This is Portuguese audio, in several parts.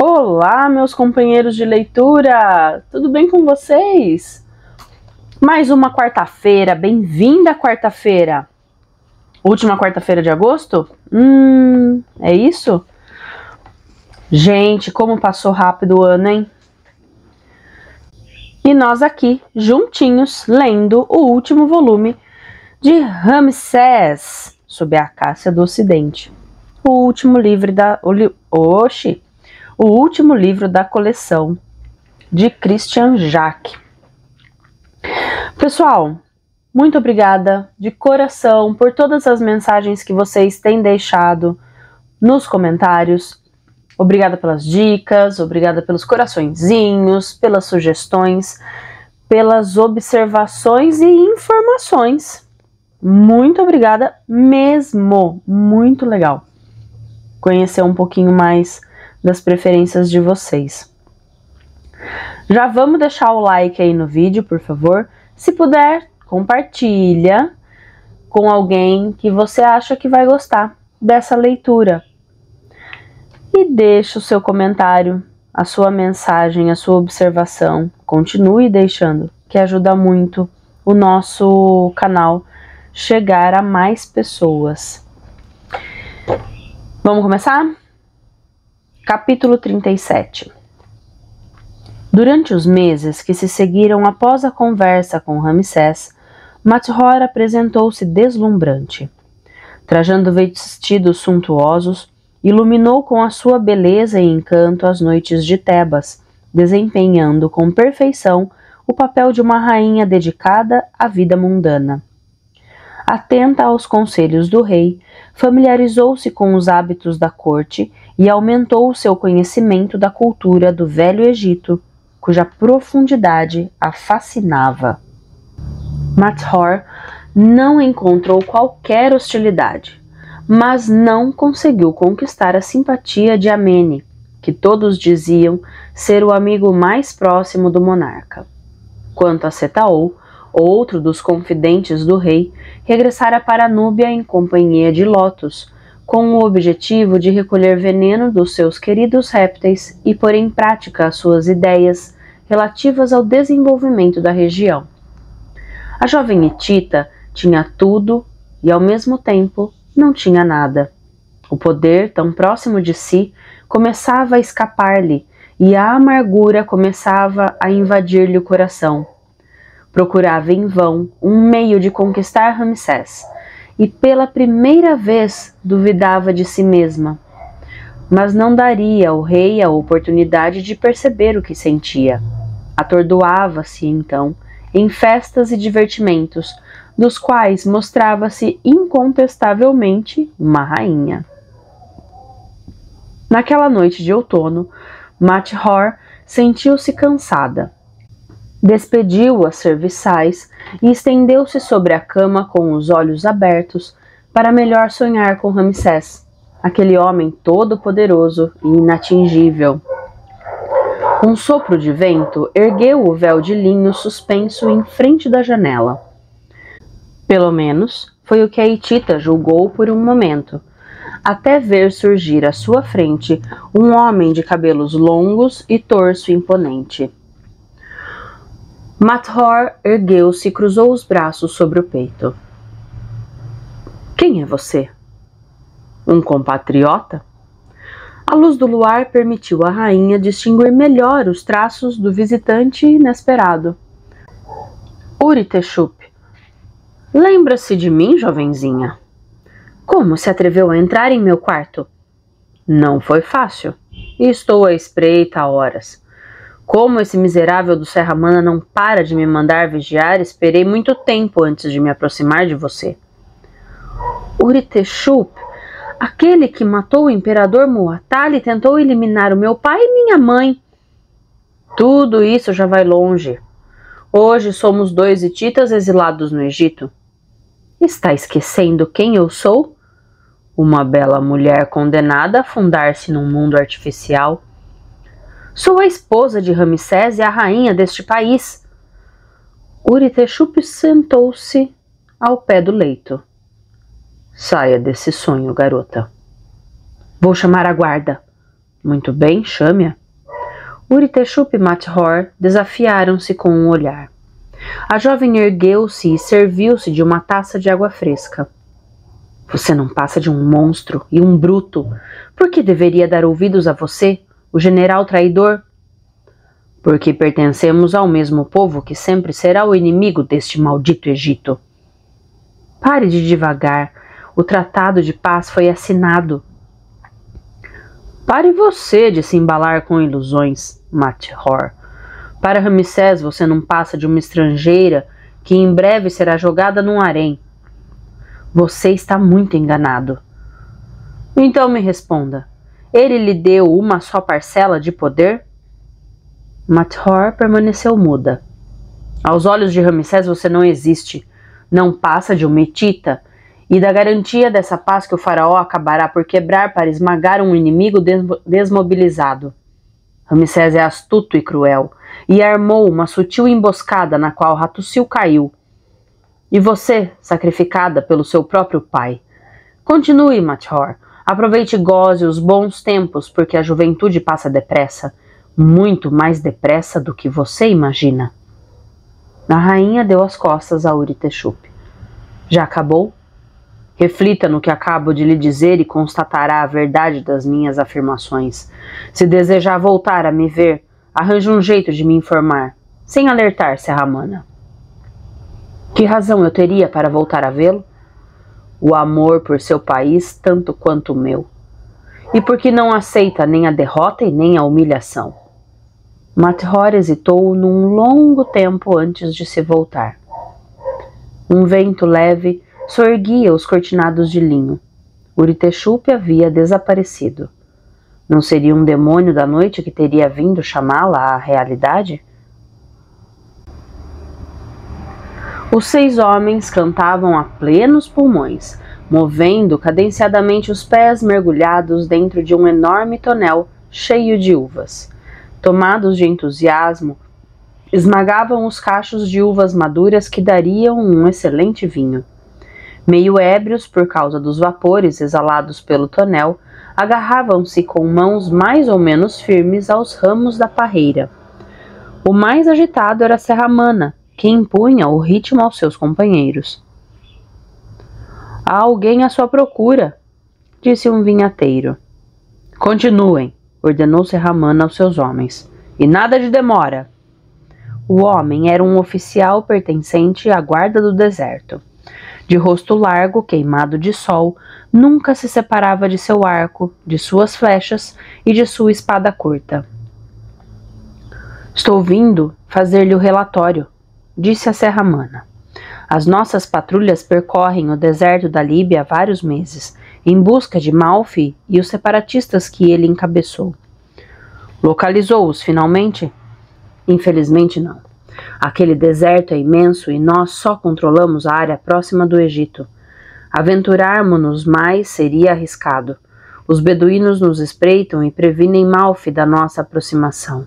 Olá, meus companheiros de leitura! Tudo bem com vocês? Mais uma quarta-feira, bem-vinda quarta-feira! Última quarta-feira de agosto? É isso? Gente, como passou rápido o ano, hein? E nós aqui, juntinhos, lendo o último volume de Ramsés, Sob a Acácia do Ocidente. O último livro da coleção de Christian Jaque. Pessoal, muito obrigada de coração por todas as mensagens que vocês têm deixado nos comentários. Obrigada pelas dicas, obrigada pelos coraçõezinhos, pelas sugestões, pelas observações e informações. Muito obrigada mesmo, muito legal conhecer um pouquinho mais das preferências de vocês. Já vamos deixar o like aí no vídeo, por favor. Se puder, compartilha com alguém que você acha que vai gostar dessa leitura. E deixa o seu comentário, a sua mensagem, a sua observação. Continue deixando, que ajuda muito o nosso canal chegar a mais pessoas. Vamos começar? Capítulo 37. Durante os meses que se seguiram após a conversa com Ramsés, Mathor apresentou-se deslumbrante. Trajando vestidos suntuosos, iluminou com a sua beleza e encanto as noites de Tebas, desempenhando com perfeição o papel de uma rainha dedicada à vida mundana. Atenta aos conselhos do rei, familiarizou-se com os hábitos da corte e aumentou seu conhecimento da cultura do Velho Egito, cuja profundidade a fascinava. Mathor não encontrou qualquer hostilidade, mas não conseguiu conquistar a simpatia de Amene, que todos diziam ser o amigo mais próximo do monarca. Quanto a Setaol, outro dos confidentes do rei, regressara para Núbia em companhia de Lotus, com o objetivo de recolher veneno dos seus queridos répteis e pôr em prática as suas ideias relativas ao desenvolvimento da região. A jovem hitita tinha tudo e, ao mesmo tempo, não tinha nada. O poder, tão próximo de si, começava a escapar-lhe e a amargura começava a invadir-lhe o coração. Procurava em vão um meio de conquistar Ramsés e pela primeira vez duvidava de si mesma. Mas não daria ao rei a oportunidade de perceber o que sentia. Atordoava-se, então, em festas e divertimentos, dos quais mostrava-se incontestavelmente uma rainha. Naquela noite de outono, Mathor sentiu-se cansada. Despediu as serviçais e estendeu-se sobre a cama com os olhos abertos para melhor sonhar com Ramsés, aquele homem todo-poderoso e inatingível. Um sopro de vento ergueu o véu de linho suspenso em frente da janela. Pelo menos foi o que a hitita julgou por um momento, até ver surgir à sua frente um homem de cabelos longos e torso imponente. Mathor ergueu-se e cruzou os braços sobre o peito. Quem é você? Um compatriota? A luz do luar permitiu à rainha distinguir melhor os traços do visitante inesperado. Uriteshup. Lembra-se de mim, jovenzinha? Como se atreveu a entrar em meu quarto? Não foi fácil, e estou à espreita há horas. Como esse miserável do Serramana não para de me mandar vigiar, esperei muito tempo antes de me aproximar de você. Uriteshup, aquele que matou o imperador Muatal e tentou eliminar o meu pai e minha mãe. Tudo isso já vai longe. Hoje somos 2 hititas exilados no Egito. Está esquecendo quem eu sou? Uma bela mulher condenada a afundar-se num mundo artificial. Sou a esposa de Ramsés e a rainha deste país. Uriteshup sentou-se ao pé do leito. Saia desse sonho, garota. Vou chamar a guarda. Muito bem, chame-a. Uritexup e Mathor desafiaram-se com um olhar. A jovem ergueu-se e serviu-se de uma taça de água fresca. Você não passa de um monstro e um bruto. Por que deveria dar ouvidos a você, o general traidor? Porque pertencemos ao mesmo povo que sempre será o inimigo deste maldito Egito. Pare de divagar. O tratado de paz foi assinado. Pare você de se embalar com ilusões, Mathor. Para Ramsés você não passa de uma estrangeira que em breve será jogada num harém. Você está muito enganado. Então me responda. Ele lhe deu uma só parcela de poder? Mathor permaneceu muda. Aos olhos de Ramsés você não existe. Não passa de uma hitita e da garantia dessa paz que o faraó acabará por quebrar para esmagar um inimigo desmobilizado. Ramsés é astuto e cruel e armou uma sutil emboscada na qual Hattusil caiu. E você, sacrificada pelo seu próprio pai. Continue, Mathor. Aproveite e goze os bons tempos, porque a juventude passa depressa. Muito mais depressa do que você imagina. A rainha deu as costas a Uritexup. Já acabou? Reflita no que acabo de lhe dizer e constatará a verdade das minhas afirmações. Se desejar voltar a me ver, arranje um jeito de me informar, sem alertar Serramana. Que razão eu teria para voltar a vê-lo? O amor por seu país tanto quanto o meu. E porque não aceita nem a derrota e nem a humilhação. Mathor hesitou num longo tempo antes de se voltar. Um vento leve soerguia os cortinados de linho. Uritexup havia desaparecido. Não seria um demônio da noite que teria vindo chamá-la à realidade? Os 6 homens cantavam a plenos pulmões, movendo cadenciadamente os pés mergulhados dentro de um enorme tonel cheio de uvas. Tomados de entusiasmo, esmagavam os cachos de uvas maduras que dariam um excelente vinho. Meio ébrios por causa dos vapores exalados pelo tonel, agarravam-se com mãos mais ou menos firmes aos ramos da parreira. O mais agitado era Serramana, que impunha o ritmo aos seus companheiros. Há alguém à sua procura, disse um vinhateiro. Continuem, ordenou Serramana aos seus homens, e nada de demora. O homem era um oficial pertencente à guarda do deserto. De rosto largo, queimado de sol, nunca se separava de seu arco, de suas flechas e de sua espada curta. Estou vindo fazer-lhe o relatório, disse a Serramana. As nossas patrulhas percorrem o deserto da Líbia há vários meses, em busca de Malfi e os separatistas que ele encabeçou. Localizou-os finalmente? Infelizmente não. Aquele deserto é imenso e nós só controlamos a área próxima do Egito. Aventurarmos-nos mais seria arriscado. Os beduínos nos espreitam e previnem Malfi da nossa aproximação.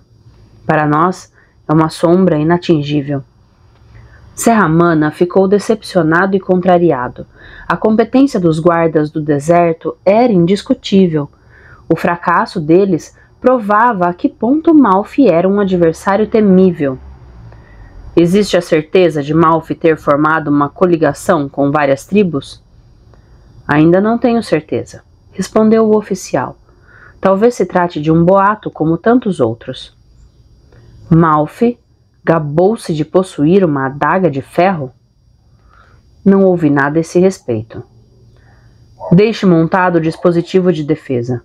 Para nós, é uma sombra inatingível. Serramana ficou decepcionado e contrariado. A competência dos guardas do deserto era indiscutível. O fracasso deles provava a que ponto Malfi era um adversário temível. Existe a certeza de Malfi ter formado uma coligação com várias tribos? Ainda não tenho certeza, respondeu o oficial. Talvez se trate de um boato como tantos outros. Malfi gabou-se de possuir uma adaga de ferro? Não ouvi nada a esse respeito. Deixe montado o dispositivo de defesa.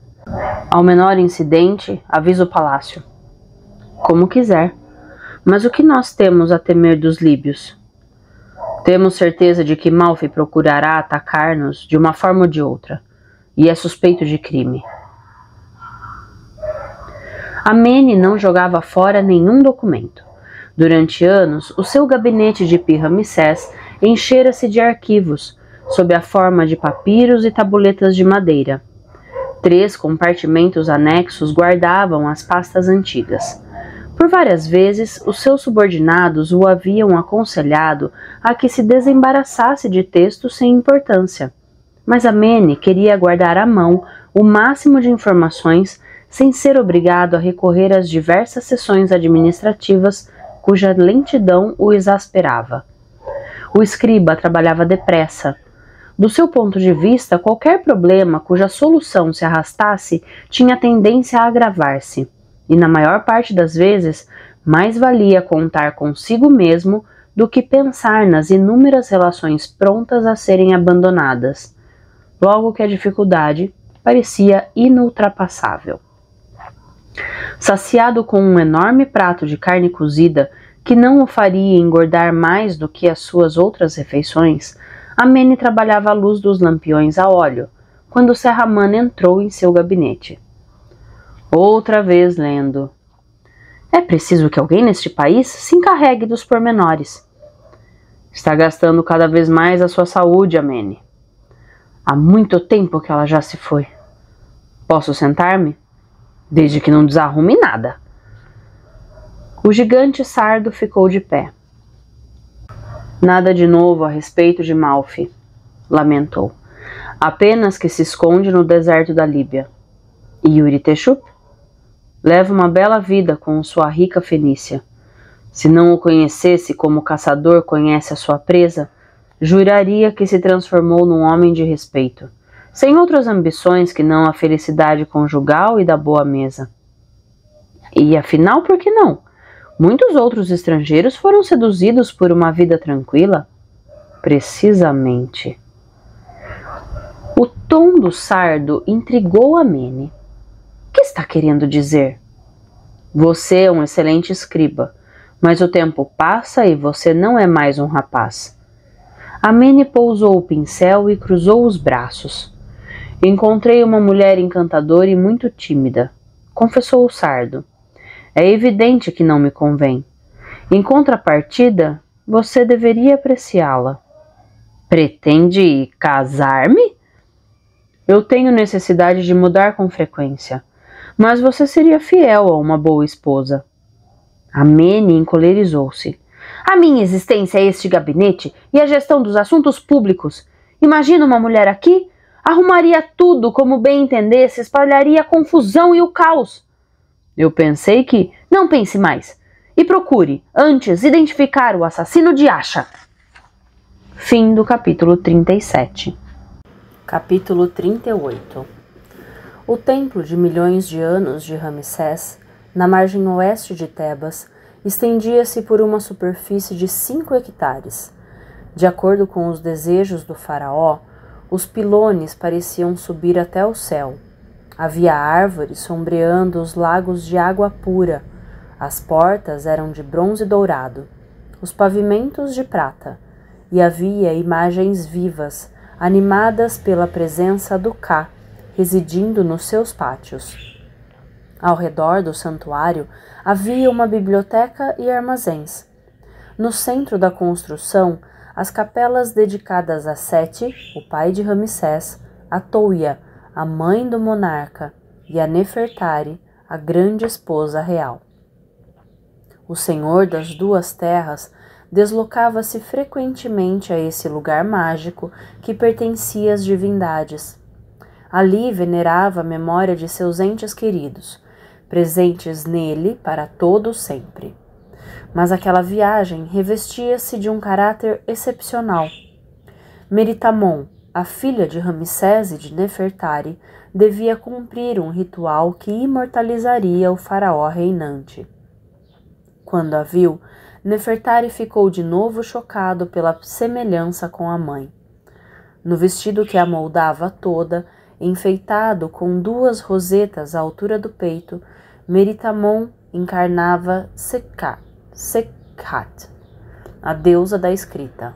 Ao menor incidente, avise o palácio. Como quiser. Mas o que nós temos a temer dos líbios? Temos certeza de que Malfi procurará atacar-nos de uma forma ou de outra, e é suspeito de crime. Amene não jogava fora nenhum documento. Durante anos, o seu gabinete de Pi-Ramsés enchera-se de arquivos, sob a forma de papiros e tabuletas de madeira. 3 compartimentos anexos guardavam as pastas antigas. Por várias vezes, os seus subordinados o haviam aconselhado a que se desembaraçasse de textos sem importância. Mas Amene queria guardar à mão o máximo de informações sem ser obrigado a recorrer às diversas sessões administrativas cuja lentidão o exasperava. O escriba trabalhava depressa. Do seu ponto de vista, qualquer problema cuja solução se arrastasse tinha tendência a agravar-se, e na maior parte das vezes, mais valia contar consigo mesmo do que pensar nas inúmeras relações prontas a serem abandonadas, logo que a dificuldade parecia inultrapassável. Saciado com um enorme prato de carne cozida que não o faria engordar mais do que as suas outras refeições, Amene trabalhava à luz dos lampiões a óleo, quando Serraman entrou em seu gabinete. Outra vez lendo. É preciso que alguém neste país se encarregue dos pormenores. Está gastando cada vez mais a sua saúde, Amene. Há muito tempo que ela já se foi. Posso sentar-me? Desde que não desarrume nada. O gigante sardo ficou de pé. Nada de novo a respeito de Malfi, lamentou. Apenas que se esconde no deserto da Líbia. E Yuri Teshup? Leva uma bela vida com sua rica Fenícia. Se não o conhecesse como o caçador conhece a sua presa, juraria que se transformou num homem de respeito, sem outras ambições que não a felicidade conjugal e da boa mesa. E afinal, por que não? Muitos outros estrangeiros foram seduzidos por uma vida tranquila. Precisamente. O tom do sardo intrigou Amene. O que está querendo dizer? Você é um excelente escriba, mas o tempo passa e você não é mais um rapaz. Amene pousou o pincel e cruzou os braços. Encontrei uma mulher encantadora e muito tímida, confessou o sardo. É evidente que não me convém. Em contrapartida, você deveria apreciá-la. Pretende casar-me? Eu tenho necessidade de mudar com frequência, mas você seria fiel a uma boa esposa. Amene encolerizou-se. A minha existência é este gabinete e a gestão dos assuntos públicos. Imagina uma mulher aqui, arrumaria tudo como bem entendesse, espalharia a confusão e o caos. Eu pensei que... Não pense mais. E procure, antes, identificar o assassino de Asha. Fim do capítulo 37. Capítulo 38. O templo de milhões de anos de Ramsés, na margem oeste de Tebas, estendia-se por uma superfície de 5 hectares. De acordo com os desejos do faraó, os pilones pareciam subir até o céu. Havia árvores sombreando os lagos de água pura. As portas eram de bronze dourado, os pavimentos de prata, e havia imagens vivas, animadas pela presença do Ka, residindo nos seus pátios. Ao redor do santuário havia uma biblioteca e armazéns. No centro da construção, as capelas dedicadas a Sete, o pai de Ramsés, a Touia, a mãe do monarca, e a Nefertari, a grande esposa real. O senhor das duas terras deslocava-se frequentemente a esse lugar mágico que pertencia às divindades. Ali venerava a memória de seus entes queridos, presentes nele para todo sempre. Mas aquela viagem revestia-se de um caráter excepcional. Meritamon, a filha de Ramsés e de Nefertari, devia cumprir um ritual que imortalizaria o faraó reinante. Quando a viu, Nefertari ficou de novo chocado pela semelhança com a mãe. No vestido que a moldava toda, enfeitado com 2 rosetas à altura do peito, Meritamon encarnava Sekhat, a deusa da escrita.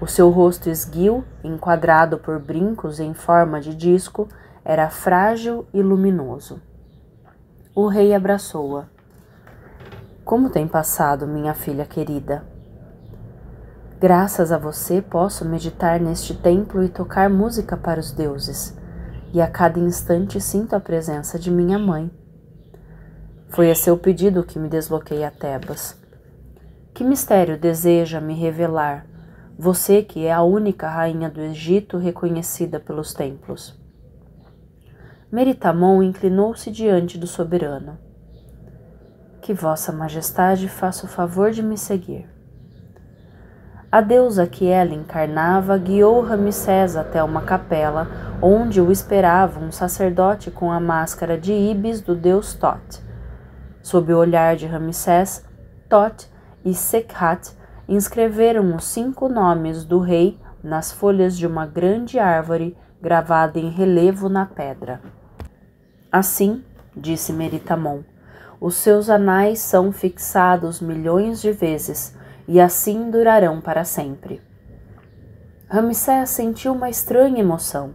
O seu rosto esguio, enquadrado por brincos em forma de disco, era frágil e luminoso. O rei abraçou-a. Como tem passado, minha filha querida? Graças a você posso meditar neste templo e tocar música para os deuses, e a cada instante sinto a presença de minha mãe. Foi a seu pedido que me desloquei a Tebas. Que mistério deseja me revelar, você que é a única rainha do Egito reconhecida pelos templos? Meritamon inclinou-se diante do soberano. Que Vossa Majestade faça o favor de me seguir. A deusa que ela encarnava guiou Ramsés até uma capela, onde o esperava um sacerdote com a máscara de íbis do deus Thoth. Sob o olhar de Ramsés, Thoth e Sekhat inscreveram os 5 nomes do rei nas folhas de uma grande árvore gravada em relevo na pedra. Assim, disse Meritamon, os seus anais são fixados milhões de vezes e assim durarão para sempre. Ramsés sentiu uma estranha emoção.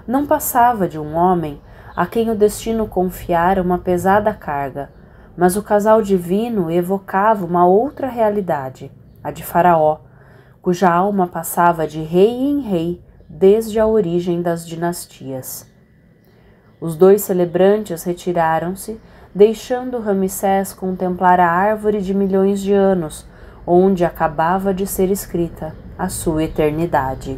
Não passava de um homem a quem o destino confiara uma pesada carga, mas o casal divino evocava uma outra realidade, a de Faraó, cuja alma passava de rei em rei desde a origem das dinastias. Os 2 celebrantes retiraram-se, deixando Ramsés contemplar a árvore de milhões de anos, onde acabava de ser escrita a sua eternidade.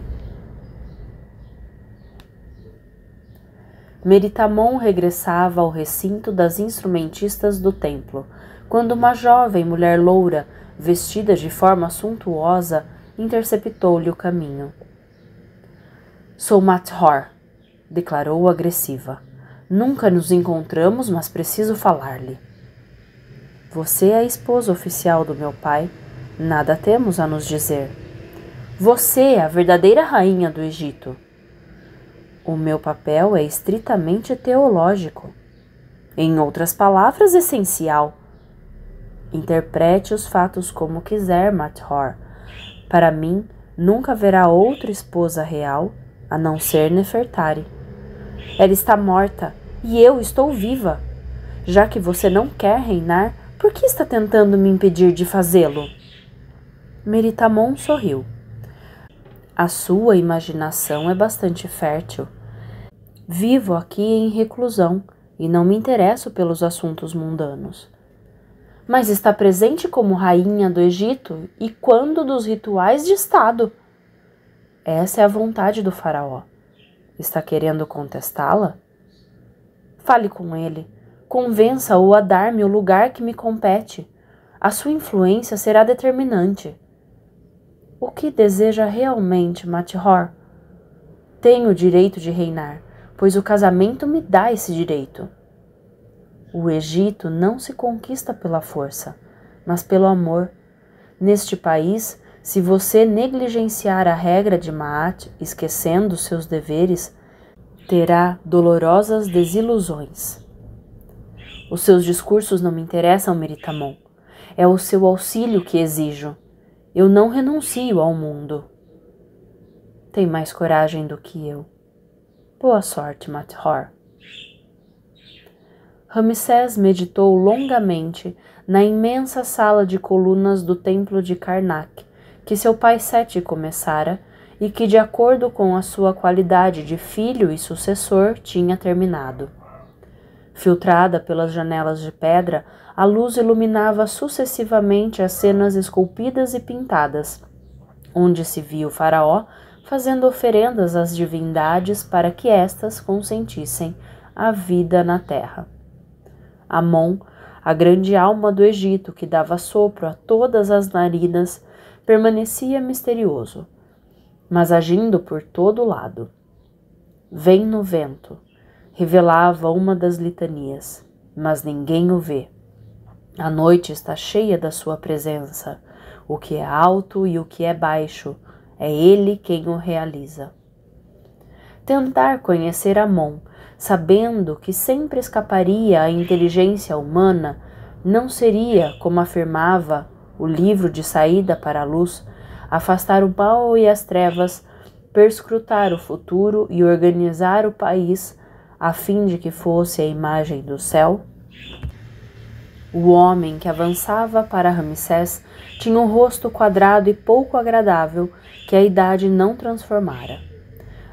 Meritamon regressava ao recinto das instrumentistas do templo, quando uma jovem mulher loura, vestida de forma suntuosa, interceptou-lhe o caminho. Sou Mathor, declarou agressiva. Nunca nos encontramos, mas preciso falar-lhe. Você é a esposa oficial do meu pai. Nada temos a nos dizer. Você é a verdadeira rainha do Egito. O meu papel é estritamente teológico. Em outras palavras, essencial. Interprete os fatos como quiser, Mathor. Para mim, nunca haverá outra esposa real a não ser Nefertari. Ela está morta e eu estou viva. Já que você não quer reinar, por que está tentando me impedir de fazê-lo? Meritamon sorriu. A sua imaginação é bastante fértil. Vivo aqui em reclusão e não me interesso pelos assuntos mundanos. Mas está presente como rainha do Egito e quando dos rituais de Estado. Essa é a vontade do faraó. Está querendo contestá-la? Fale com ele. Convença-o a dar-me o lugar que me compete. A sua influência será determinante. O que deseja realmente, Mathor? Tenho o direito de reinar, pois o casamento me dá esse direito. O Egito não se conquista pela força, mas pelo amor. Neste país, se você negligenciar a regra de Maat, esquecendo seus deveres, terá dolorosas desilusões. Os seus discursos não me interessam, Meritamon. É o seu auxílio que exijo. Eu não renuncio ao mundo. Tem mais coragem do que eu. Boa sorte, Mathor. Ramsés meditou longamente na imensa sala de colunas do templo de Karnak, que seu pai Sete começara e que, de acordo com a sua qualidade de filho e sucessor, tinha terminado. Filtrada pelas janelas de pedra, a luz iluminava sucessivamente as cenas esculpidas e pintadas, onde se via o faraó fazendo oferendas às divindades para que estas consentissem a vida na terra. Amon, a grande alma do Egito que dava sopro a todas as narinas, permanecia misterioso, mas agindo por todo lado. Vem no vento, revelava uma das litanias, mas ninguém o vê. A noite está cheia da sua presença. O que é alto e o que é baixo, é ele quem o realiza. Tentar conhecer Amon, sabendo que sempre escaparia à inteligência humana, não seria, como afirmava o livro de saída para a luz, afastar o mal e as trevas, perscrutar o futuro e organizar o país, a fim de que fosse a imagem do céu? O homem que avançava para Ramsés tinha um rosto quadrado e pouco agradável que a idade não transformara.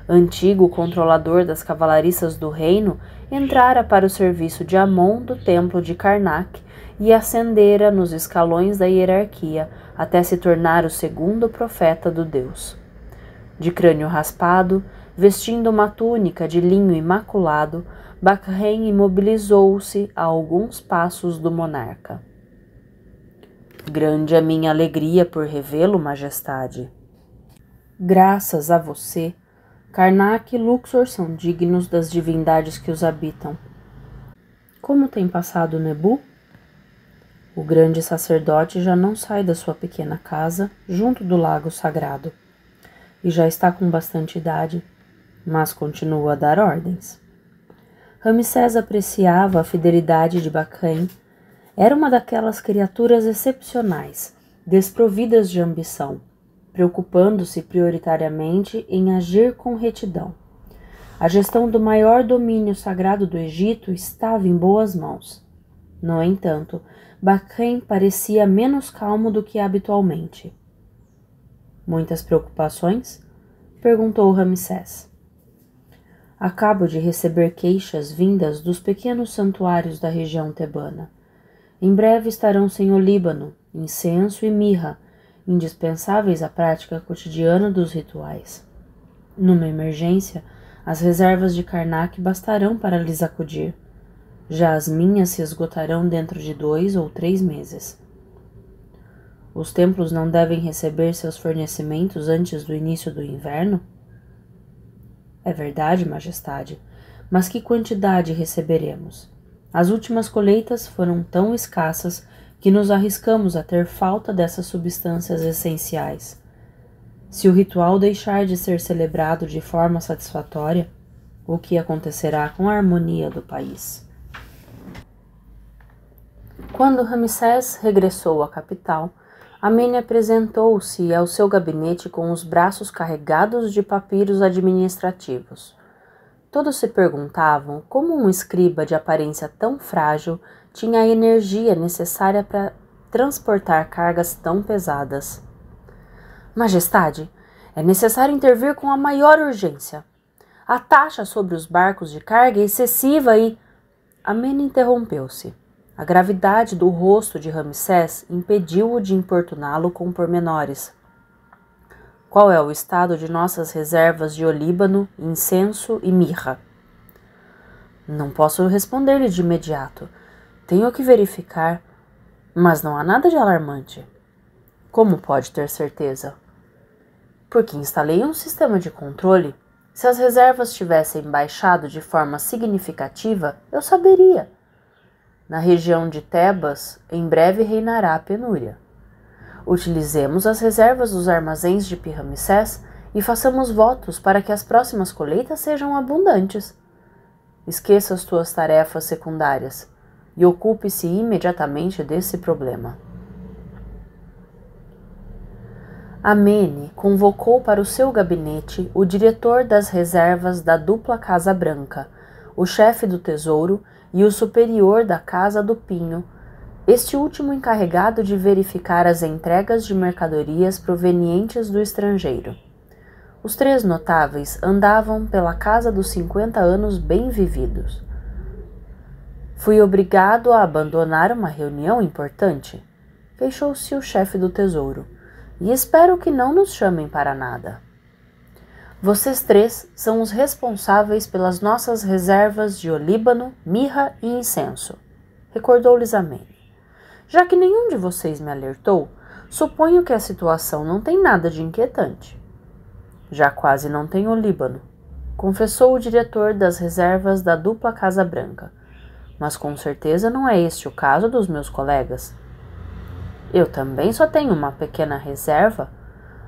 Antigo controlador das cavalariças do reino, entrara para o serviço de Amon do templo de Karnak e ascendera nos escalões da hierarquia até se tornar o segundo profeta do Deus. De crânio raspado, vestindo uma túnica de linho imaculado, Bachem imobilizou-se a alguns passos do monarca. Grande é minha alegria por revê-lo, majestade. Graças a você, Karnak e Luxor são dignos das divindades que os habitam. Como tem passado Nebu? O grande sacerdote já não sai da sua pequena casa junto do lago sagrado e já está com bastante idade, mas continua a dar ordens. Ramsés apreciava a fidelidade de Bachem. Era uma daquelas criaturas excepcionais, desprovidas de ambição, preocupando-se prioritariamente em agir com retidão. A gestão do maior domínio sagrado do Egito estava em boas mãos. No entanto, Bachem parecia menos calmo do que habitualmente. Muitas preocupações? Perguntou Ramsés. Acabo de receber queixas vindas dos pequenos santuários da região tebana. Em breve estarão sem o Líbano, incenso e mirra, indispensáveis à prática cotidiana dos rituais. Numa emergência, as reservas de Karnak bastarão para lhes acudir. Já as minhas se esgotarão dentro de 2 ou 3 meses. Os templos não devem receber seus fornecimentos antes do início do inverno? É verdade, majestade, mas que quantidade receberemos? As últimas colheitas foram tão escassas que nos arriscamos a ter falta dessas substâncias essenciais. Se o ritual deixar de ser celebrado de forma satisfatória, o que acontecerá com a harmonia do país? Quando Ramsés regressou à capital, Amene apresentou-se ao seu gabinete com os braços carregados de papiros administrativos. Todos se perguntavam como um escriba de aparência tão frágil tinha a energia necessária para transportar cargas tão pesadas. Majestade, é necessário intervir com a maior urgência. A taxa sobre os barcos de carga é excessiva e... Amene interrompeu-se. A gravidade do rosto de Ramsés impediu-o de importuná-lo com pormenores. Qual é o estado de nossas reservas de olíbano, incenso e mirra? Não posso responder-lhe de imediato. Tenho que verificar, mas não há nada de alarmante. Como pode ter certeza? Porque instalei um sistema de controle. Se as reservas tivessem baixado de forma significativa, eu saberia. Na região de Tebas, em breve reinará a penúria. Utilizemos as reservas dos armazéns de Pi-Ramsés e façamos votos para que as próximas colheitas sejam abundantes. Esqueça as tuas tarefas secundárias e ocupe-se imediatamente desse problema. Amene convocou para o seu gabinete o diretor das reservas da dupla Casa Branca, o chefe do tesouro e o superior da Casa do Pinho, este último encarregado de verificar as entregas de mercadorias provenientes do estrangeiro. Os 3 notáveis andavam pela casa dos 50 anos bem vividos. Fui obrigado a abandonar uma reunião importante, queixou-se o chefe do tesouro, e espero que não nos chamem para nada. Vocês 3 são os responsáveis pelas nossas reservas de olíbano, mirra e incenso, recordou-lhes Amene. Já que nenhum de vocês me alertou, suponho que a situação não tem nada de inquietante. Já quase não tenho olíbano, confessou o diretor das reservas da dupla Casa Branca, mas com certeza não é este o caso dos meus colegas. Eu também só tenho uma pequena reserva,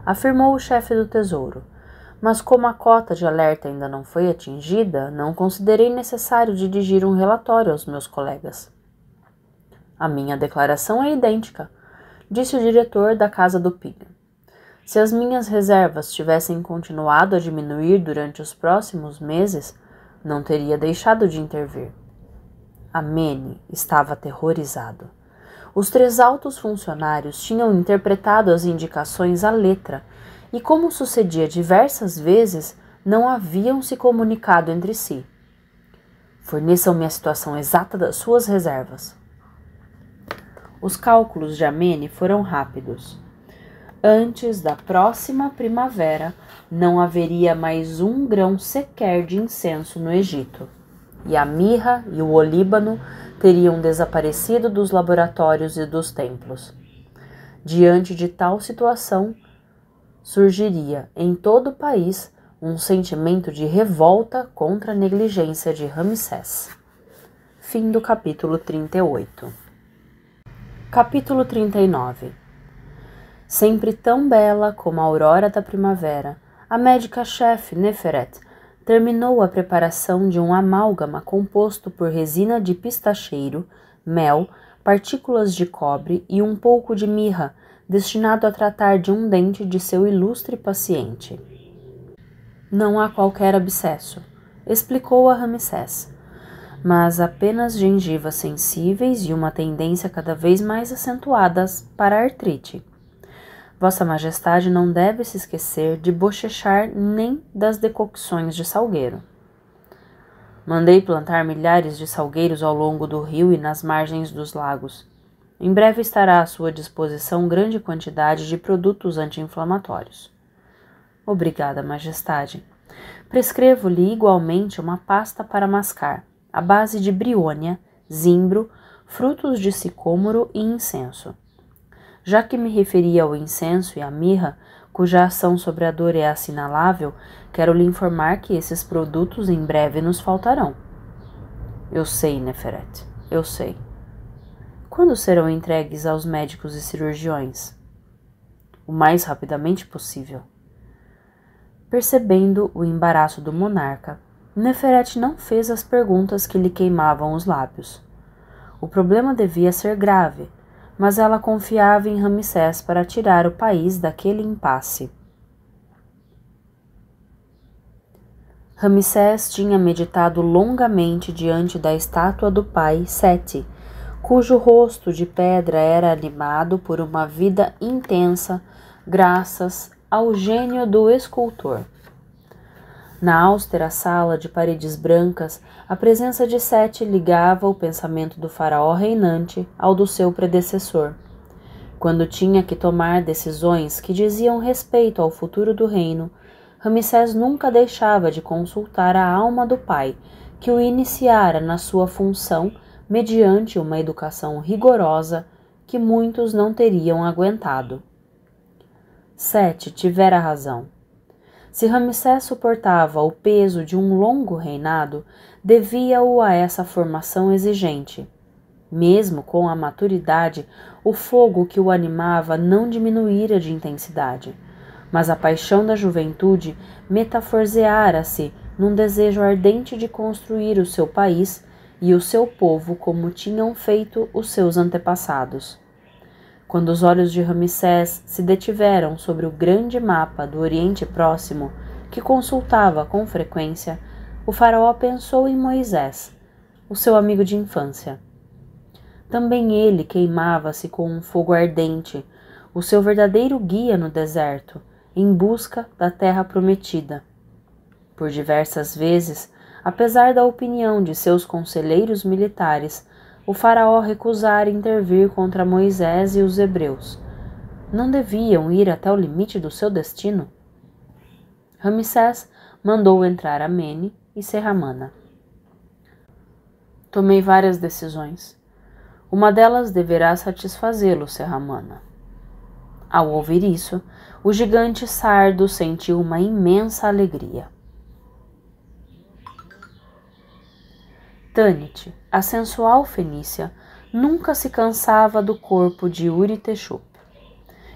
afirmou o chefe do tesouro. Mas como a cota de alerta ainda não foi atingida, não considerei necessário dirigir um relatório aos meus colegas. A minha declaração é idêntica, disse o diretor da Casa do Pinho. Se as minhas reservas tivessem continuado a diminuir durante os próximos meses, não teria deixado de intervir. Amene estava aterrorizado. Os 3 altos funcionários tinham interpretado as indicações à letra, e como sucedia diversas vezes, não haviam se comunicado entre si. Forneçam-me a situação exata das suas reservas. Os cálculos de Amene foram rápidos. Antes da próxima primavera, não haveria mais 1 grão sequer de incenso no Egito. e a mirra e o olíbano teriam desaparecido dos laboratórios e dos templos. Diante de tal situação, surgiria em todo o país um sentimento de revolta contra a negligência de Ramsés. Fim do capítulo 38. Capítulo 39. Sempre tão bela como a aurora da primavera, a médica-chefe Neferet terminou a preparação de um amálgama composto por resina de pistacheiro, mel, partículas de cobre e um pouco de mirra, destinado a tratar de um dente de seu ilustre paciente. Não há qualquer abscesso, explicou a Ramsés, mas apenas gengivas sensíveis e uma tendência cada vez mais acentuada para a artrite. Vossa Majestade não deve se esquecer de bochechar nem das decocções de salgueiro. Mandei plantar milhares de salgueiros ao longo do rio e nas margens dos lagos. Em breve estará à sua disposição grande quantidade de produtos anti-inflamatórios. Obrigada, Majestade. Prescrevo-lhe igualmente uma pasta para mascar, à base de briônia, zimbro, frutos de sicômoro e incenso. Já que me referi ao incenso e à mirra, cuja ação sobre a dor é assinalável, quero lhe informar que esses produtos em breve nos faltarão. Eu sei, Neferet, eu sei. Quando serão entregues aos médicos e cirurgiões? O mais rapidamente possível. Percebendo o embaraço do monarca, Neferet não fez as perguntas que lhe queimavam os lábios. O problema devia ser grave, mas ela confiava em Ramsés para tirar o país daquele impasse. Ramsés tinha meditado longamente diante da estátua do pai Sete, cujo rosto de pedra era animado por uma vida intensa graças ao gênio do escultor. Na austera sala de paredes brancas, a presença de Sete ligava o pensamento do faraó reinante ao do seu predecessor. Quando tinha que tomar decisões que diziam respeito ao futuro do reino, Ramsés nunca deixava de consultar a alma do pai, que o iniciara na sua função mediante uma educação rigorosa que muitos não teriam aguentado. Sete tivera razão. Se Ramsés suportava o peso de um longo reinado, devia-o a essa formação exigente. Mesmo com a maturidade, o fogo que o animava não diminuíra de intensidade, mas a paixão da juventude metaforzeara-se num desejo ardente de construir o seu país e o seu povo como tinham feito os seus antepassados. Quando os olhos de Ramsés se detiveram sobre o grande mapa do Oriente Próximo, que consultava com frequência, o faraó pensou em Moisés, o seu amigo de infância. Também ele queimava-se com um fogo ardente, o seu verdadeiro guia no deserto, em busca da terra prometida. Por diversas vezes, apesar da opinião de seus conselheiros militares, o faraó recusara intervir contra Moisés e os hebreus. Não deviam ir até o limite do seu destino? Ramsés mandou entrar Amene e Serramana. Tomei várias decisões. Uma delas deverá satisfazê-lo, Serramana. Ao ouvir isso, o gigante sardo sentiu uma imensa alegria. Tanit, a sensual fenícia, nunca se cansava do corpo de Uri-Teshup.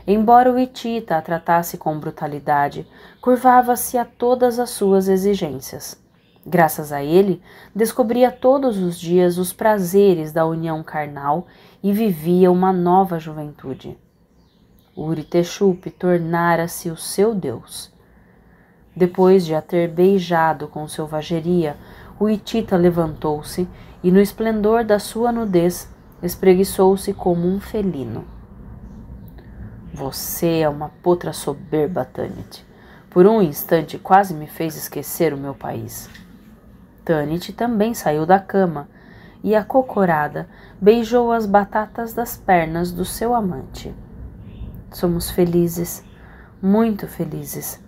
Embora o hitita a tratasse com brutalidade, curvava-se a todas as suas exigências. Graças a ele, descobria todos os dias os prazeres da união carnal e vivia uma nova juventude. Uri-Teshup tornara-se o seu Deus. Depois de a ter beijado com selvageria, o hitita levantou-se e, no esplendor da sua nudez, espreguiçou-se como um felino. Você é uma potra soberba, Tanit. Por um instante quase me fez esquecer o meu país. Tanit também saiu da cama e, acocorada, beijou as batatas das pernas do seu amante. Somos felizes, muito felizes.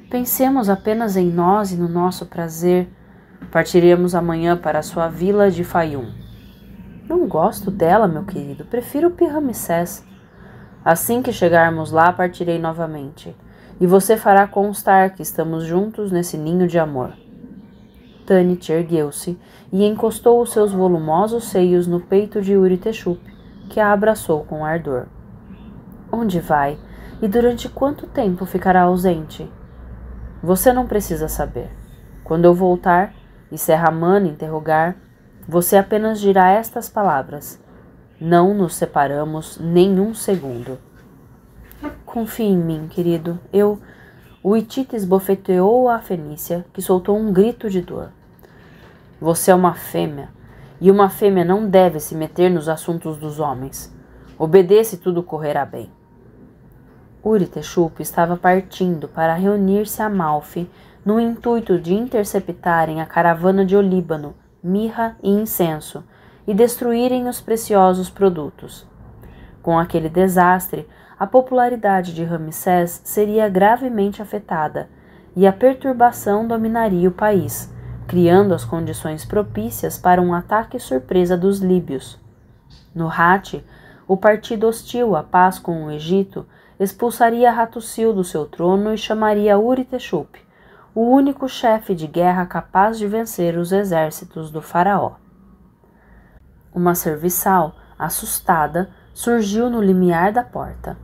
Pensemos apenas em nós e no nosso prazer. Partiremos amanhã para sua vila de Fayum. Não gosto dela, meu querido. Prefiro Pi-Ramsés. Assim que chegarmos lá, partirei novamente. E você fará constar que estamos juntos nesse ninho de amor. Tanit ergueu-se e encostou os seus volumosos seios no peito de Uritexup, que a abraçou com ardor. Onde vai? E durante quanto tempo ficará ausente? Você não precisa saber. Quando eu voltar e Serramana interrogar, você apenas dirá estas palavras: não nos separamos nem um segundo. Confie em mim, querido. O Hitita esbofeteou a fenícia, que soltou um grito de dor. Você é uma fêmea, e uma fêmea não deve se meter nos assuntos dos homens. Obedeça e tudo correrá bem. Uritexup estava partindo para reunir-se a Malfi no intuito de interceptarem a caravana de olíbano, mirra e incenso e destruírem os preciosos produtos. Com aquele desastre, a popularidade de Ramsés seria gravemente afetada e a perturbação dominaria o país, criando as condições propícias para um ataque surpresa dos líbios. No Hati, o partido hostil à paz com o Egito expulsaria Hattusil do seu trono e chamaria Uritexup, o único chefe de guerra capaz de vencer os exércitos do faraó. Uma serviçal, assustada, surgiu no limiar da porta.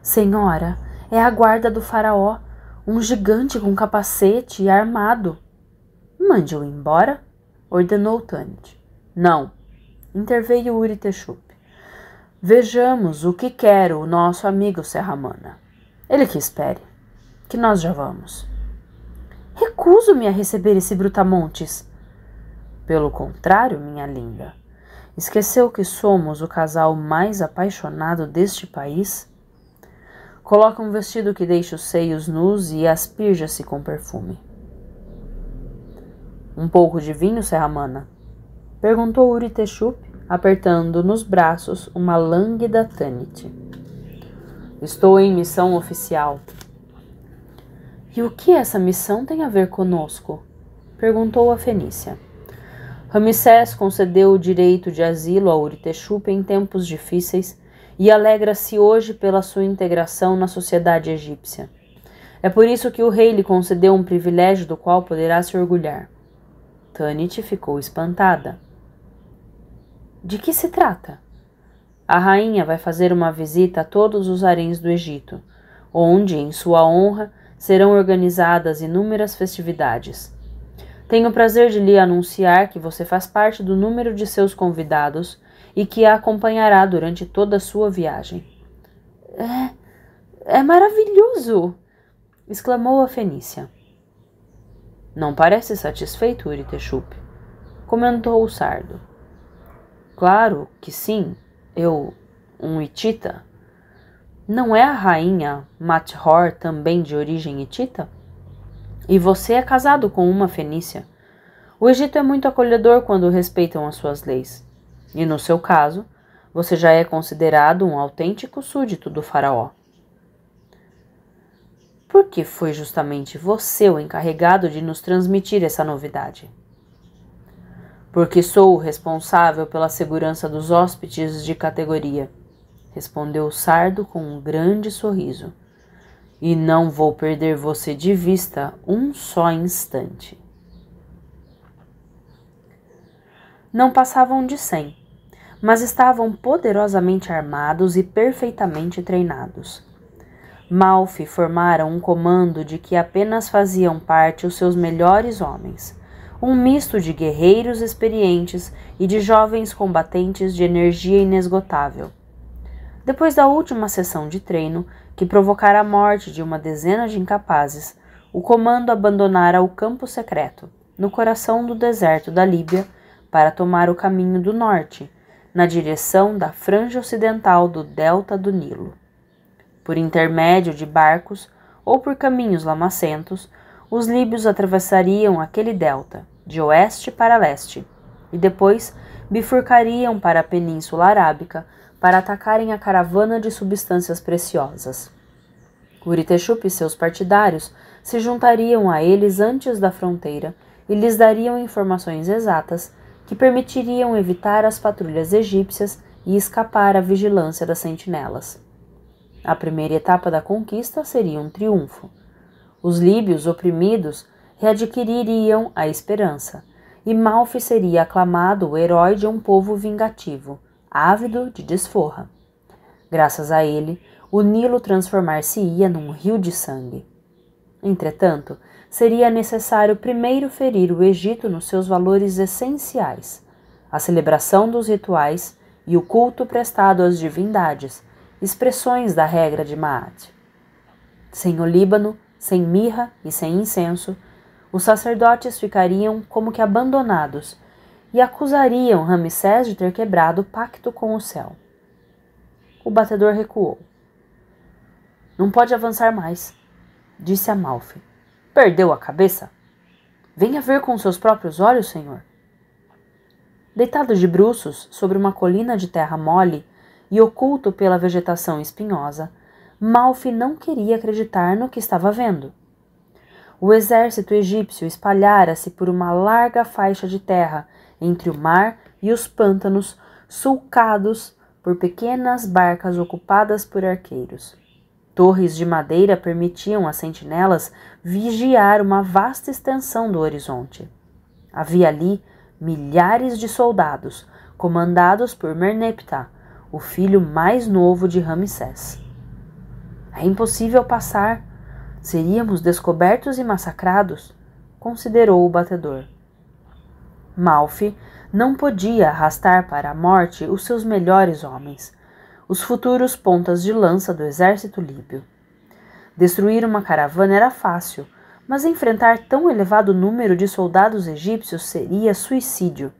Senhora, é a guarda do faraó, um gigante com capacete e armado. Mande-o embora, ordenou Tanit. Não, interveio Uritexup. Vejamos o que quer o nosso amigo Serramana. Ele que espere, que nós já vamos. Recuso-me a receber esse brutamontes. Pelo contrário, minha linda, esqueceu que somos o casal mais apaixonado deste país? Coloca um vestido que deixe os seios nus e asperja-se com perfume. Um pouco de vinho, Serramana? Perguntou Uritexup, apertando nos braços uma lânguida Tanit. Estou em missão oficial. E o que essa missão tem a ver conosco? Perguntou a fenícia. Ramsés concedeu o direito de asilo a Uritexup em tempos difíceis e alegra-se hoje pela sua integração na sociedade egípcia. É por isso que o rei lhe concedeu um privilégio do qual poderá se orgulhar. Tanit ficou espantada. De que se trata? A rainha vai fazer uma visita a todos os haréns do Egito, onde, em sua honra, serão organizadas inúmeras festividades. Tenho o prazer de lhe anunciar que você faz parte do número de seus convidados e que a acompanhará durante toda a sua viagem. É maravilhoso! Exclamou a fenícia. Não parece satisfeito, Uritexup, comentou o sardo. Claro que sim, um hitita. Não é a rainha Mathor também de origem hitita? E você é casado com uma fenícia. O Egito é muito acolhedor quando respeitam as suas leis. E no seu caso, você já é considerado um autêntico súdito do faraó. Por que foi justamente você o encarregado de nos transmitir essa novidade? Porque sou o responsável pela segurança dos hóspedes de categoria, respondeu o sardo com um grande sorriso. E não vou perder você de vista um só instante. Não passavam de 100, mas estavam poderosamente armados e perfeitamente treinados. Malfi formara um comando de que apenas faziam parte os seus melhores homens, um misto de guerreiros experientes e de jovens combatentes de energia inesgotável. Depois da última sessão de treino, que provocara a morte de uma dezena de incapazes, o comando abandonara o campo secreto, no coração do deserto da Líbia, para tomar o caminho do norte, na direção da franja ocidental do delta do Nilo. Por intermédio de barcos ou por caminhos lamacentos, os líbios atravessariam aquele delta, de oeste para leste, e depois bifurcariam para a Península Arábica para atacarem a caravana de substâncias preciosas. Uritexup e seus partidários se juntariam a eles antes da fronteira e lhes dariam informações exatas que permitiriam evitar as patrulhas egípcias e escapar à vigilância das sentinelas. A primeira etapa da conquista seria um triunfo. Os líbios oprimidos readquiririam a esperança, e Malfi seria aclamado o herói de um povo vingativo, ávido de desforra. Graças a ele, o Nilo transformar-se-ia num rio de sangue. Entretanto, seria necessário primeiro ferir o Egito nos seus valores essenciais, a celebração dos rituais e o culto prestado às divindades, expressões da regra de Maat. Sem o Líbano, sem mirra e sem incenso, os sacerdotes ficariam como que abandonados e acusariam Ramsés de ter quebrado o pacto com o céu. O batedor recuou. Não pode avançar mais, disse a Malfi. Perdeu a cabeça? Venha ver com seus próprios olhos, senhor. Deitado de bruços sobre uma colina de terra mole e oculto pela vegetação espinhosa, Malfi não queria acreditar no que estava vendo. O exército egípcio espalhara-se por uma larga faixa de terra entre o mar e os pântanos, sulcados por pequenas barcas ocupadas por arqueiros. Torres de madeira permitiam às sentinelas vigiar uma vasta extensão do horizonte. Havia ali milhares de soldados, comandados por Merneptah, o filho mais novo de Ramsés. É impossível passar. Seríamos descobertos e massacrados, considerou o batedor. Malfi não podia arrastar para a morte os seus melhores homens, os futuros pontas de lança do exército líbio. Destruir uma caravana era fácil, mas enfrentar tão elevado número de soldados egípcios seria suicídio.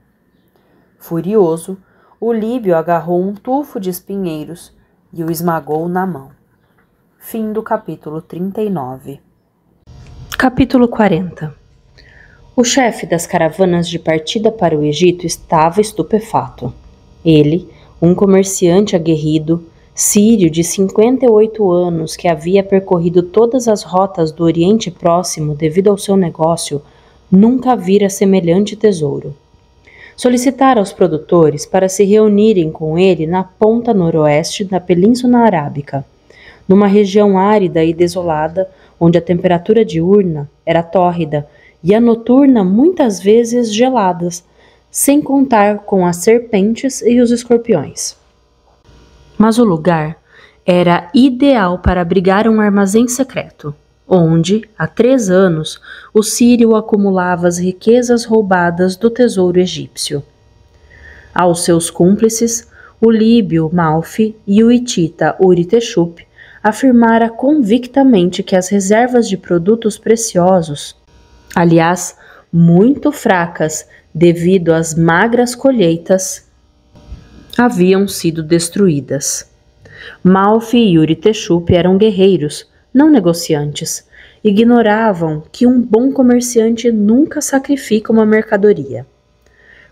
Furioso, o líbio agarrou um tufo de espinheiros e o esmagou na mão. Fim do capítulo 39. Capítulo 40. O chefe das caravanas de partida para o Egito estava estupefato. Ele, um comerciante aguerrido, sírio de 58 anos que havia percorrido todas as rotas do Oriente Próximo devido ao seu negócio, nunca vira semelhante tesouro. Solicitara aos produtores para se reunirem com ele na ponta noroeste da Península Arábica, numa região árida e desolada, onde a temperatura diurna era tórrida e a noturna muitas vezes geladas, sem contar com as serpentes e os escorpiões. Mas o lugar era ideal para abrigar um armazém secreto, onde, há 3 anos, o sírio acumulava as riquezas roubadas do tesouro egípcio. Aos seus cúmplices, o líbio Malfi e o hitita Uri-Teshup, afirmara convictamente que as reservas de produtos preciosos, aliás, muito fracas devido às magras colheitas, haviam sido destruídas. Malfi e Uri-Teshup eram guerreiros, não negociantes. Ignoravam que um bom comerciante nunca sacrifica uma mercadoria.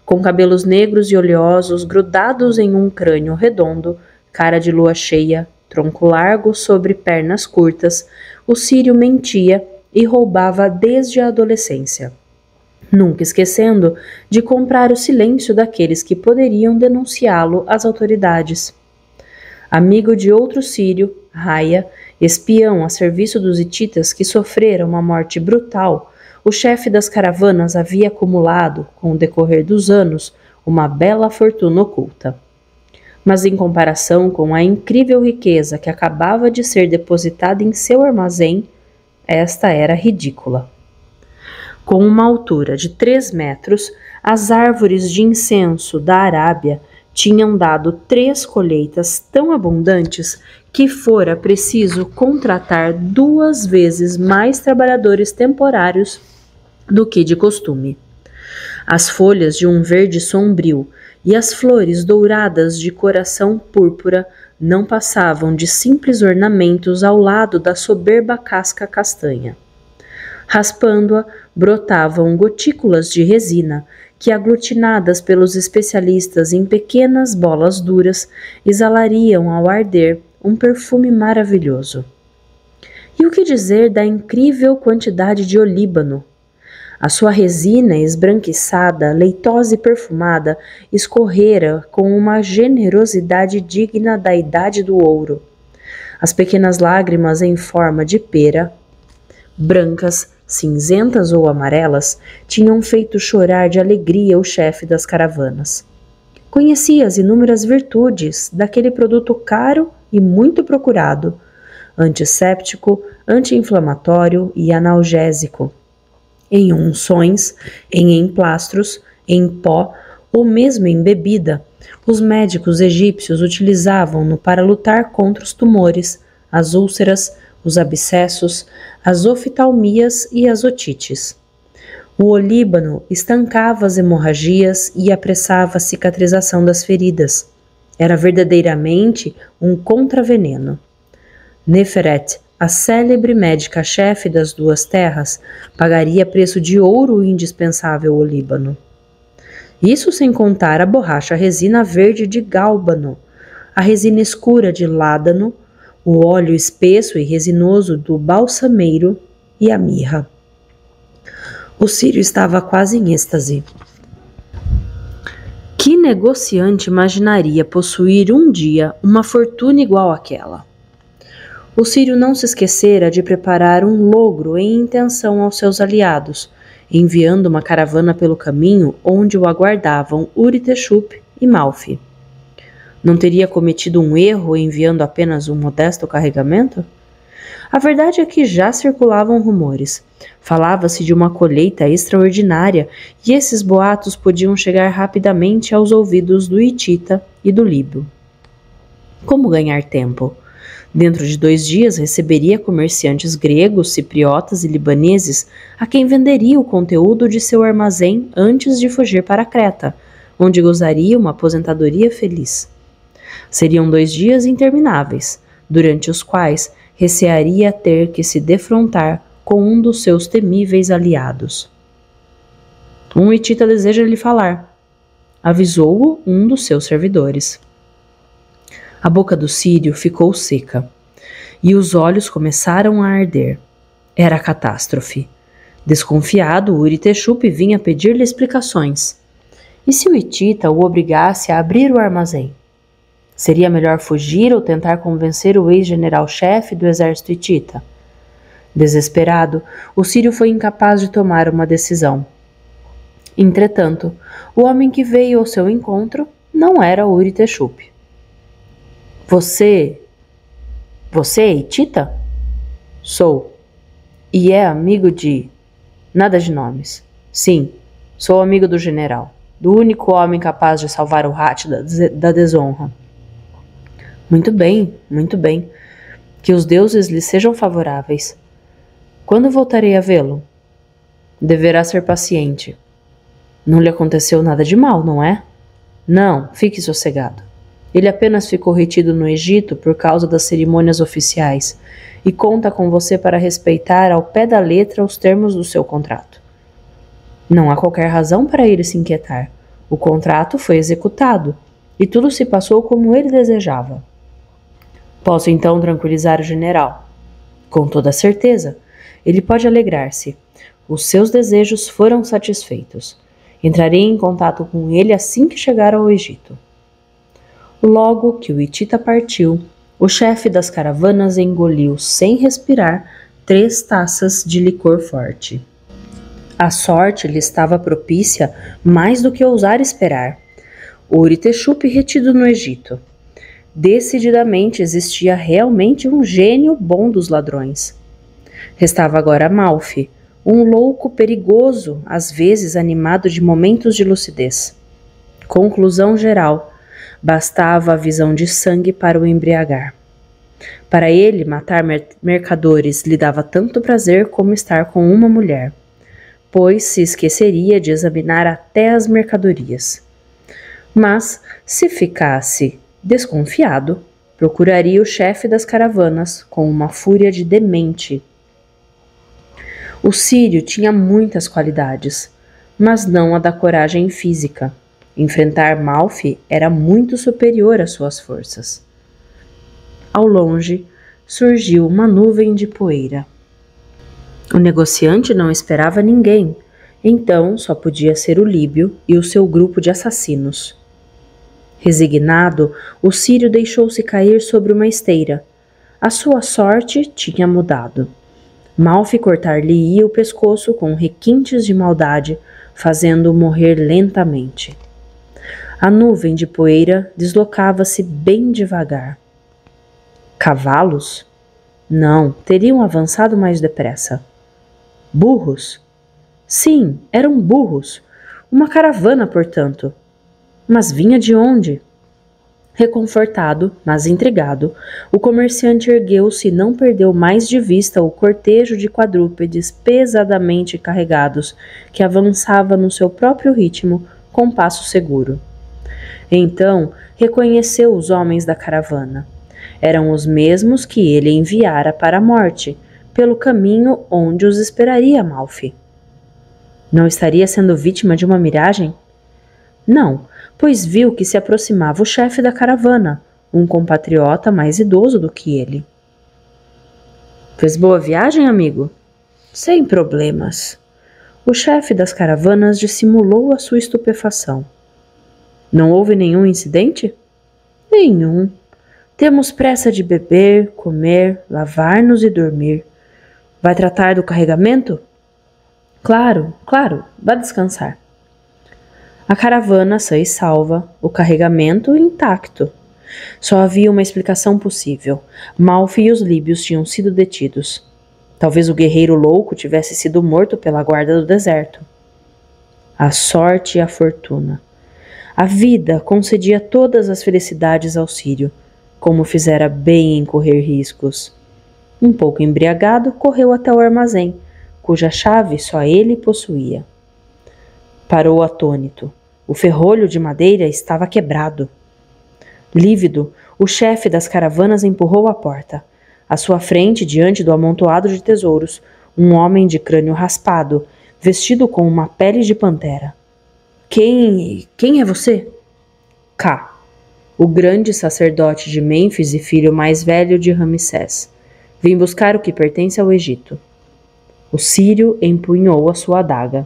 Com cabelos negros e oleosos grudados em um crânio redondo, cara de lua cheia, tronco largo sobre pernas curtas, o sírio mentia e roubava desde a adolescência, nunca esquecendo de comprar o silêncio daqueles que poderiam denunciá-lo às autoridades. Amigo de outro sírio, Raia, espião a serviço dos hititas que sofreram uma morte brutal, o chefe das caravanas havia acumulado, com o decorrer dos anos, uma bela fortuna oculta. Mas em comparação com a incrível riqueza que acabava de ser depositada em seu armazém, esta era ridícula. Com uma altura de 3 metros, as árvores de incenso da Arábia tinham dado 3 colheitas tão abundantes que fora preciso contratar 2 vezes mais trabalhadores temporários do que de costume. As folhas de um verde sombrio e as flores douradas de coração púrpura não passavam de simples ornamentos ao lado da soberba casca castanha. Raspando-a, brotavam gotículas de resina que, aglutinadas pelos especialistas em pequenas bolas duras, exalariam ao arder um perfume maravilhoso. E o que dizer da incrível quantidade de olíbano? A sua resina esbranquiçada, leitosa e perfumada, escorrera com uma generosidade digna da idade do ouro. As pequenas lágrimas em forma de pera, brancas, cinzentas ou amarelas, tinham feito chorar de alegria o chefe das caravanas. Conhecia as inúmeras virtudes daquele produto caro e muito procurado, antisséptico, anti-inflamatório e analgésico, em unções, em emplastros, em pó ou mesmo em bebida. Os médicos egípcios utilizavam-no para lutar contra os tumores, as úlceras, os abscessos, as oftalmias e as otites. O olíbano estancava as hemorragias e apressava a cicatrização das feridas. Era verdadeiramente um contraveneno. Neferet, a célebre médica-chefe das duas terras, pagaria preço de ouro o indispensável olíbano. Isso sem contar a borracha resina verde de gálbano, a resina escura de ládano, o óleo espesso e resinoso do balsameiro e a mirra. O sírio estava quase em êxtase. Que negociante imaginaria possuir um dia uma fortuna igual àquela? O sírio não se esquecera de preparar um logro em intenção aos seus aliados, enviando uma caravana pelo caminho onde o aguardavam Uri-Teshup e Malfi. Não teria cometido um erro enviando apenas um modesto carregamento? A verdade é que já circulavam rumores. Falava-se de uma colheita extraordinária e esses boatos podiam chegar rapidamente aos ouvidos do hitita e do líbio. Como ganhar tempo? Dentro de 2 dias receberia comerciantes gregos, cipriotas e libaneses a quem venderia o conteúdo de seu armazém antes de fugir para Creta, onde gozaria uma aposentadoria feliz. Seriam 2 dias intermináveis, durante os quais recearia ter que se defrontar com um dos seus temíveis aliados. Um hitita deseja lhe falar, avisou-o um dos seus servidores. A boca do sírio ficou seca, e os olhos começaram a arder. Era catástrofe. Desconfiado, Uri-Teshup vinha pedir-lhe explicações. E se o hitita o obrigasse a abrir o armazém? Seria melhor fugir ou tentar convencer o ex-general-chefe do exército hitita? Desesperado, o sírio foi incapaz de tomar uma decisão. Entretanto, o homem que veio ao seu encontro não era Uri-Teshup. Você é hitita? Sou. E é amigo de... Nada de nomes. Sim, sou amigo do general, do único homem capaz de salvar o Hat da desonra. Muito bem, muito bem. Que os deuses lhe sejam favoráveis. Quando voltarei a vê-lo? Deverá ser paciente. Não lhe aconteceu nada de mal, não é? Não, fique sossegado. Ele apenas ficou retido no Egito por causa das cerimônias oficiais e conta com você para respeitar ao pé da letra os termos do seu contrato. Não há qualquer razão para ele se inquietar. O contrato foi executado e tudo se passou como ele desejava. Posso então tranquilizar o general? Com toda certeza. Ele pode alegrar-se. Os seus desejos foram satisfeitos. Entrarei em contato com ele assim que chegar ao Egito. Logo que o hitita partiu, o chefe das caravanas engoliu, sem respirar, 3 taças de licor forte. A sorte lhe estava propícia mais do que ousar esperar. Uri-Teshup retido no Egito. Decididamente existia realmente um gênio bom dos ladrões. Restava agora Malfi, um louco perigoso, às vezes animado de momentos de lucidez. Conclusão geral. Bastava a visão de sangue para o embriagar. Para ele, matar mercadores lhe dava tanto prazer como estar com uma mulher, pois se esqueceria de examinar até as mercadorias. Mas, se ficasse desconfiado, procuraria o chefe das caravanas com uma fúria de demente. O sírio tinha muitas qualidades, mas não a da coragem física. Enfrentar Malfi era muito superior às suas forças. Ao longe, surgiu uma nuvem de poeira. O negociante não esperava ninguém Então só podia ser o Líbio e o seu grupo de assassinos. Resignado, o sírio deixou-se cair sobre uma esteira. A sua sorte tinha mudado. Malfi cortar-lhe-ia o pescoço com requintes de maldade, fazendo-o morrer lentamente. A nuvem de poeira deslocava-se bem devagar. Cavalos? Não, teriam avançado mais depressa. Burros? Sim, eram burros. Uma caravana, portanto. Mas vinha de onde? Reconfortado, mas intrigado, o comerciante ergueu-se e não perdeu mais de vista o cortejo de quadrúpedes pesadamente carregados que avançava no seu próprio ritmo, com passo seguro. Então reconheceu os homens da caravana. Eram os mesmos que ele enviara para a morte, pelo caminho onde os esperaria Malfi. Não estaria sendo vítima de uma miragem? Não, pois viu que se aproximava o chefe da caravana, um compatriota mais idoso do que ele. Fez boa viagem, amigo? Sem problemas. O chefe das caravanas dissimulou a sua estupefação. Não houve nenhum incidente? Nenhum. Temos pressa de beber, comer, lavar-nos e dormir. Vai tratar do carregamento? Claro, vá descansar. A caravana sã e salva, o carregamento intacto. Só havia uma explicação possível. Malfi e os líbios tinham sido detidos. Talvez o guerreiro louco tivesse sido morto pela guarda do deserto. A sorte e a fortuna. A vida concedia todas as felicidades ao sírio, como fizera bem em correr riscos. Um pouco embriagado, correu até o armazém, cuja chave só ele possuía. Parou atônito. O ferrolho de madeira estava quebrado. Lívido, o chefe das caravanas empurrou a porta. À sua frente, diante do amontoado de tesouros, um homem de crânio raspado, vestido com uma pele de pantera. Quem é você? Cá, o grande sacerdote de Mênfis e filho mais velho de Ramsés. Vim buscar o que pertence ao Egito. O sírio empunhou a sua adaga.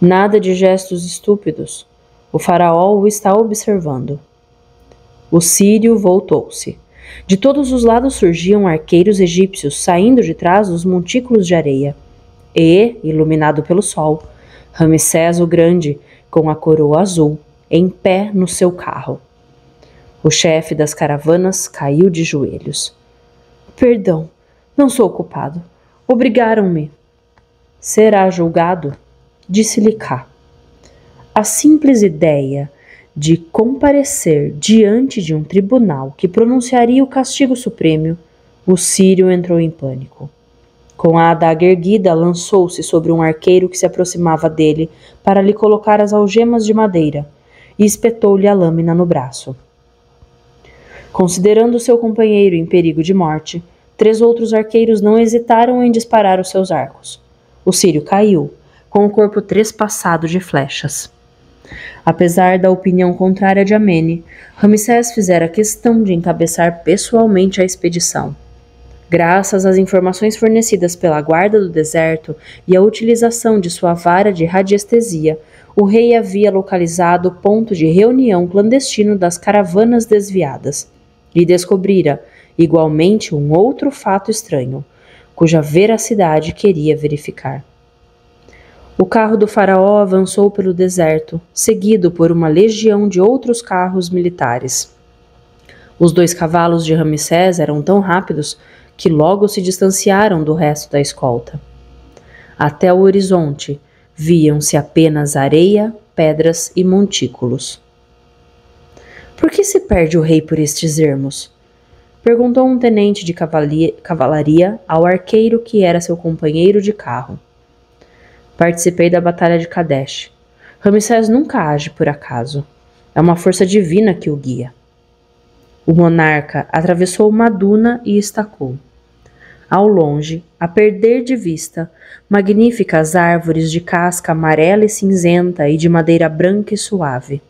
Nada de gestos estúpidos. O faraó o está observando. O sírio voltou-se. De todos os lados surgiam arqueiros egípcios saindo de trás dos montículos de areia. E, iluminado pelo sol, Ramsés o Grande, com a coroa azul, em pé no seu carro. O chefe das caravanas caiu de joelhos. Perdão, não sou culpado. Obrigaram-me. Será julgado, disse-lhe Cá. A simples ideia de comparecer diante de um tribunal que pronunciaria o castigo supremo, o sírio entrou em pânico. Com a adaga erguida, lançou-se sobre um arqueiro que se aproximava dele para lhe colocar as algemas de madeira e espetou-lhe a lâmina no braço. Considerando seu companheiro em perigo de morte, 3 outros arqueiros não hesitaram em disparar os seus arcos. O sírio caiu, com o corpo trespassado de flechas. Apesar da opinião contrária de Amene, Ramsés fizera questão de encabeçar pessoalmente a expedição. Graças às informações fornecidas pela guarda do deserto e à utilização de sua vara de radiestesia, o rei havia localizado o ponto de reunião clandestino das caravanas desviadas e descobrira, igualmente, um outro fato estranho, cuja veracidade queria verificar. O carro do faraó avançou pelo deserto, seguido por uma legião de outros carros militares. Os 2 cavalos de Ramsés eram tão rápidos que logo se distanciaram do resto da escolta. Até o horizonte, viam-se apenas areia, pedras e montículos. Por que se perde o rei por estes ermos? Perguntou um tenente de cavalaria ao arqueiro que era seu companheiro de carro. Participei da batalha de Kadesh. Ramsés nunca age por acaso. É uma força divina que o guia. O monarca atravessou uma duna e estacou. Ao longe, a perder de vista, magníficas árvores de casca amarela e cinzenta e de madeira branca e suave.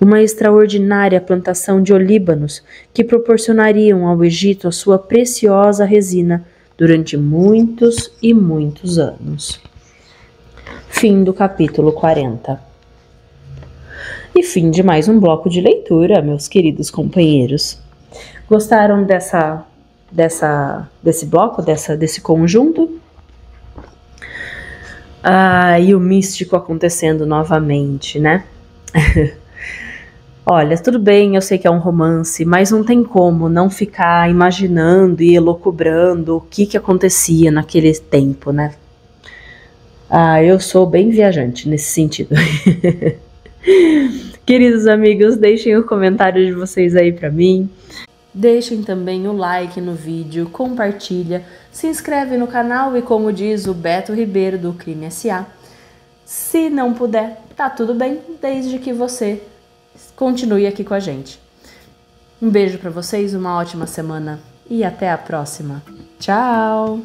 Uma extraordinária plantação de olíbanos que proporcionariam ao Egito a sua preciosa resina durante muitos e muitos anos. Fim do capítulo 40. E fim de mais um bloco de leitura, meus queridos companheiros. Gostaram desse bloco, desse conjunto? E o místico acontecendo novamente, né? Olha, tudo bem, eu sei que é um romance, mas não tem como não ficar imaginando e elucubrando o que acontecia naquele tempo, né? Eu sou bem viajante nesse sentido. Queridos amigos, deixem o comentário de vocês aí pra mim. Deixem também o like no vídeo, compartilha, se inscreve no canal e, como diz o Beto Ribeiro do Crime S.A., se não puder, tá tudo bem, desde que você continue aqui com a gente. Um beijo pra vocês, uma ótima semana e até a próxima. Tchau!